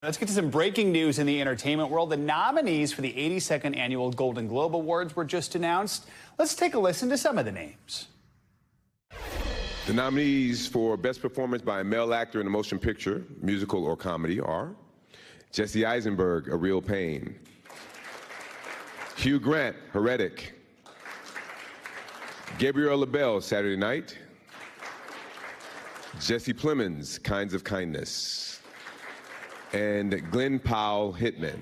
Let's get to some breaking news in the entertainment world. The nominees for the 82nd Annual Golden Globe Awards were just announced. Let's take a listen to some of the names. The nominees for Best Performance by a Male Actor in a Motion Picture, Musical, or Comedy are Jesse Eisenberg, A Real Pain; Hugh Grant, Heretic; Gabriel LaBelle, Saturday Night; Jesse Plemons, Kinds of Kindness; and Glenn Powell, Hitman.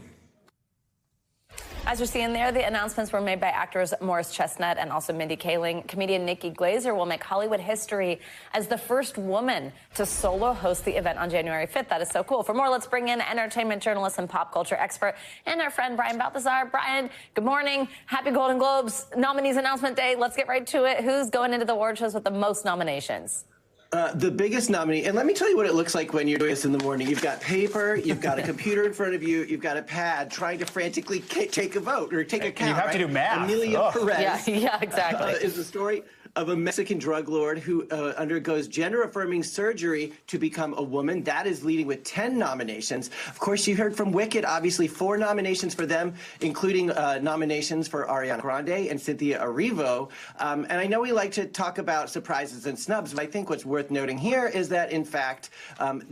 As you're seeing there, the announcements were made by actors Morris Chestnut and also Mindy Kaling. Comedian Nikki Glaser will make Hollywood history as the first woman to solo host the event on January 5th. That is so cool. For more, let's bring in entertainment journalist and pop culture expert and our friend Brian Balthazar. Brian, good morning. Happy Golden Globes nominees announcement day. Let's get right to it. Who's going into the award shows with the most nominations? The biggest nominee, and let me tell you what it looks like when you're doing this in the morning. You've got paper, you've got a computer in front of you, you've got a pad trying to frantically take a vote or take a count. You have to do math. Amelia Perez yeah, exactly. Is the story of a Mexican drug lord who undergoes gender-affirming surgery to become a woman. That is leading with 10 nominations. Of course, you heard from Wicked, obviously 4 nominations for them, including nominations for Ariana Grande and Cynthia Erivo. And I know we like to talk about surprises and snubs, but I think what's worth noting here is that, in fact,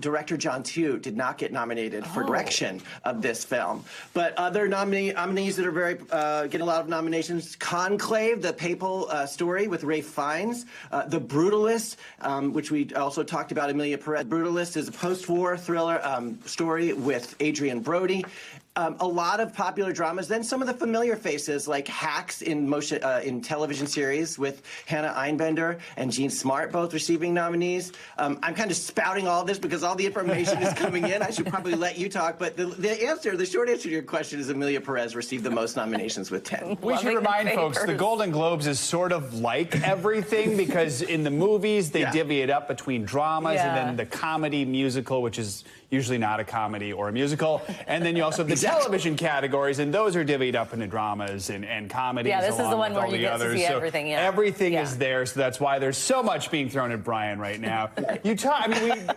director John Chu did not get nominated for direction of this film. But other nominees that are very getting a lot of nominations: Conclave, the papal story with Ray Fiennes; The Brutalist, which we also talked about, Amelia Perez. Brutalist is a post-war thriller story with Adrian Brody. A lot of popular dramas, then some of the familiar faces like Hacks in television series with Hannah Einbender and Jean Smart, both receiving nominees. I'm kind of spouting all this because all the information is coming in. I should probably let you talk, but the short answer to your question is Amelia Perez received the most nominations with 10. We should remind folks the Golden Globes is sort of like everything because in the movies they divvy it up between dramas and then the comedy musical, which is usually not a comedy or a musical, and then you also have the television categories, and those are divvied up into dramas and comedies. Yeah, this is the one where you get to see everything. Yeah. Everything is there, so that's why there's so much being thrown at Brian right now.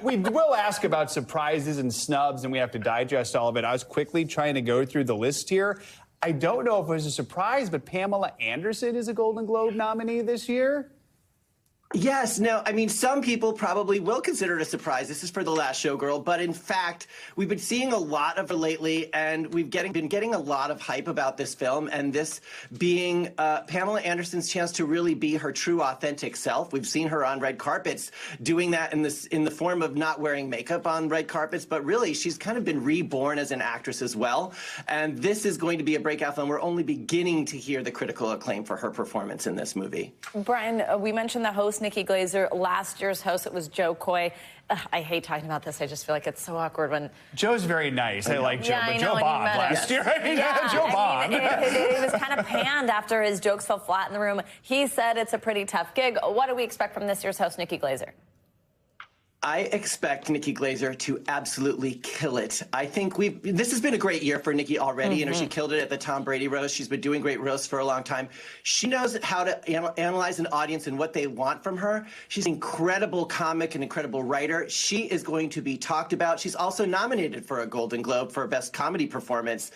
We will ask about surprises and snubs, and we have to digest all of it. I was quickly trying to go through the list here. I don't know if it was a surprise, but Pamela Anderson is a Golden Globe nominee this year. Yes, no, I mean, some people probably will consider it a surprise. This is for The Last Showgirl, but in fact, we've been seeing a lot of her lately, and we've been getting a lot of hype about this film, and this being Pamela Anderson's chance to really be her true, authentic self. We've seen her on red carpets doing that in the form of not wearing makeup on red carpets, but really, she's kind of been reborn as an actress as well, and this is going to be a breakout film. We're only beginning to hear the critical acclaim for her performance in this movie. Brian, we mentioned the host, Nikki Glaser. Last year's host, it was Joe Coy. I hate talking about this. I just feel like it's so awkward when... Joe's very nice. I like Joe, but Joe bombed last year. Joe bombed. It was kind of panned after his jokes fell flat in the room. He said it's a pretty tough gig. What do we expect from this year's host, Nikki Glaser? I expect Nikki Glaser to absolutely kill it. I think this has been a great year for Nikki already. You know, she killed it at the Tom Brady roast. She's been doing great roasts for a long time. She knows how to analyze an audience and what they want from her. She's an incredible comic, an incredible writer. She is going to be talked about. She's also nominated for a Golden Globe for Best Comedy Performance.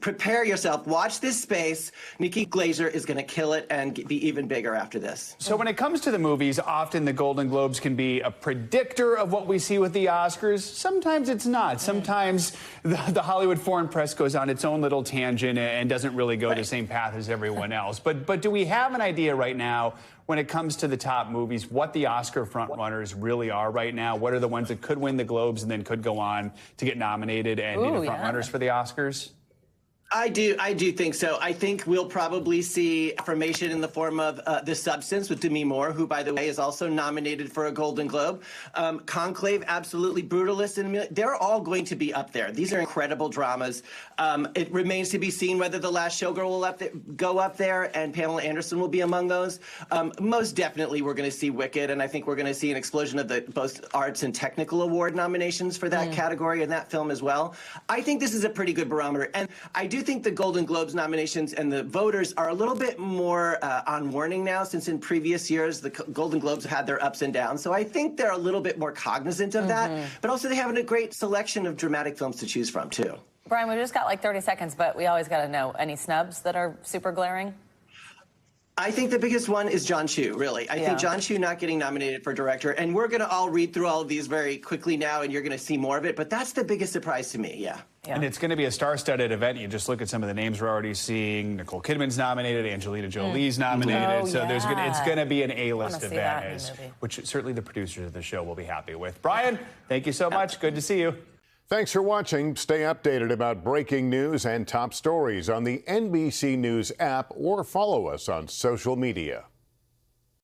Prepare yourself. Watch this space. Nikki Glaser is going to kill it and be even bigger after this. So when it comes to the movies, often the Golden Globes can be a predictor of what we see with the Oscars. Sometimes it's not. Sometimes the Hollywood foreign press goes on its own little tangent and doesn't really go the same path as everyone else. But do we have an idea right now when it comes to the top movies, what the Oscar frontrunners really are right now? What are the ones that could win the Globes and then could go on to get nominated and be the frontrunners for the Oscars? I do think so. I think we'll probably see affirmation in the form of The Substance with Demi Moore, who, by the way, is also nominated for a Golden Globe. Conclave, absolutely. Brutalist, and they're all going to be up there. These are incredible dramas. It remains to be seen whether The Last Showgirl will go up there and Pamela Anderson will be among those. Most definitely, we're going to see Wicked, and I think we're going to see an explosion of the both arts and technical award nominations for that category and that film as well. I think this is a pretty good barometer, and I do do think the Golden Globes nominations and the voters are a little bit more on warning now, since in previous years the Golden Globes had their ups and downs. So I think they're a little bit more cognizant of that. But also they have a great selection of dramatic films to choose from, too. Brian, we've just got like 30 seconds, but we always got to know, any snubs that are super glaring? I think the biggest one is John Chu, really. I think John Chu not getting nominated for director, and we're going to all read through all of these very quickly now, and you're going to see more of it, but that's the biggest surprise to me, yeah. And it's going to be a star-studded event. You just look at some of the names we're already seeing. Nicole Kidman's nominated, Angelina Jolie's nominated, so it's going to be an A-list event, which certainly the producers of the show will be happy with. Brian, thank you so much. Good to see you. Thanks for watching. Stay updated about breaking news and top stories on the NBC News app or follow us on social media.